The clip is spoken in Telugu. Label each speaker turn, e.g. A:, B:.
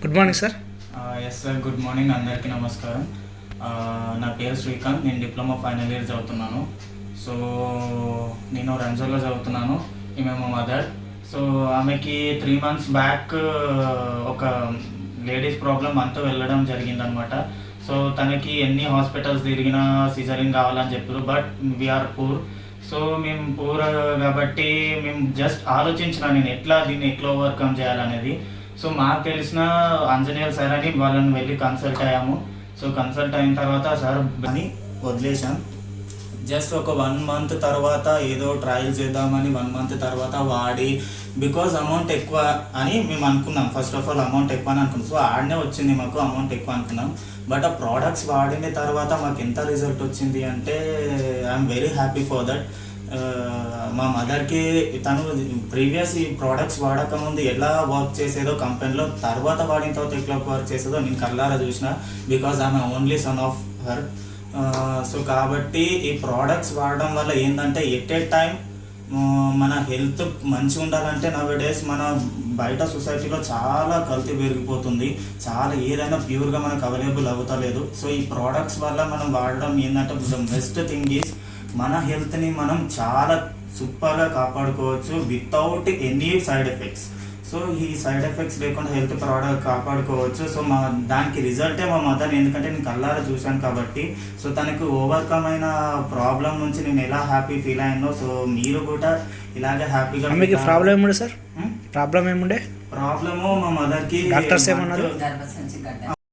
A: Good morning sir.
B: Yes sir, good morning. అందరికీ నమస్కారం. నా పేరు శ్రీకాంత్. నేను డిప్లొమా ఫైనల్ ఇయర్ చదువుతున్నాను. సో నేను రంజోలో చదువుతున్నాను. ఈమె మా మదర్. సో ఆమెకి 3 months బ్యాక్ ఒక లేడీస్ ప్రాబ్లం అంతా వెళ్ళడం జరిగిందనమాట. సో తనకి ఎన్ని హాస్పిటల్స్ తిరిగినా సిజరింగ్ కావాలని చెప్పారు. But we are poor. సో మేము పూర్ కాబట్టి మేము జస్ట్ ఆలోచించిన నేను దీన్ని ఎట్లా ఓవర్కమ్ చేయాలనేది. సో మాకు తెలిసిన ఆంజనేయులు సార్ అని వాళ్ళని వెళ్ళి కన్సల్ట్ అయ్యాము. సో కన్సల్ట్ అయిన తర్వాత సార్ అని వదిలేసాం. జస్ట్ ఒక 1 month తర్వాత ఏదో ట్రయల్ చేద్దామని 1 month తర్వాత వాడి బికాజ్ అమౌంట్ ఎక్కువ అని మేము అనుకున్నాం. ఫస్ట్ ఆఫ్ ఆల్ అమౌంట్ ఎక్కువ అని అనుకున్నాం. సో ఆడనే వచ్చింది మాకు అమౌంట్ ఎక్కువ అనుకున్నాం. బట్ ఆ ప్రోడక్ట్స్ వాడిన తర్వాత మాకు ఎంత రిజల్ట్ వచ్చింది అంటే I'm very happy for that. మా మదర్కి తను ప్రీవియస్ ఈ ప్రోడక్ట్స్ వాడకముందు ఎలా వర్క్ చేసేదో కంపెనీలో, తర్వాత వాడిన తర్వాత ఎట్లా వర్క్ చేసేదో నేను కళ్ళారా చూసిన. Because I'm only son of her. So కాబట్టి ఈ ప్రోడక్ట్స్ వాడడం వల్ల ఏంటంటే ఎట్ ఏ టైం మన హెల్త్ మంచిగా ఉండాలంటే నవేడేస్ మన బయట సొసైటీలో చాలా కల్తీ పెరిగిపోతుంది. చాలా ఏదైనా ప్యూర్గా మనకు అవైలబుల్ అవుతలేదు. సో ఈ ప్రోడక్ట్స్ వల్ల మనం వాడడం ఏంటంటే ద బెస్ట్ థింగ్ ఈజ్ మన హెల్త్ని మనం చాలా సూపర్గా కాపాడుకోవచ్చు without any side effects. So ఈ సైడ్ ఎఫెక్ట్స్ లేకుండా హెల్త్ ప్రోడక్ట్ కాపాడుకోవచ్చు. సో దానికి రిజల్టే మా మదర్. ఎందుకంటే నేను కళ్ళారా చూశాను కాబట్టి. సో తనకు ఓవర్కమ్ అయిన ప్రాబ్లం నుంచి నేను ఎలా హ్యాపీ ఫీల్ అయ్యానో, సో మీరు కూడా ఇలాగే హ్యాపీగా.
A: మీకు ప్రాబ్లం ఏముండే సార్? ప్రాబ్లం ఏముండే?
B: ప్రాబ్లము మా మదర్కి
A: డాక్టర్స్ ఏమన్నారు?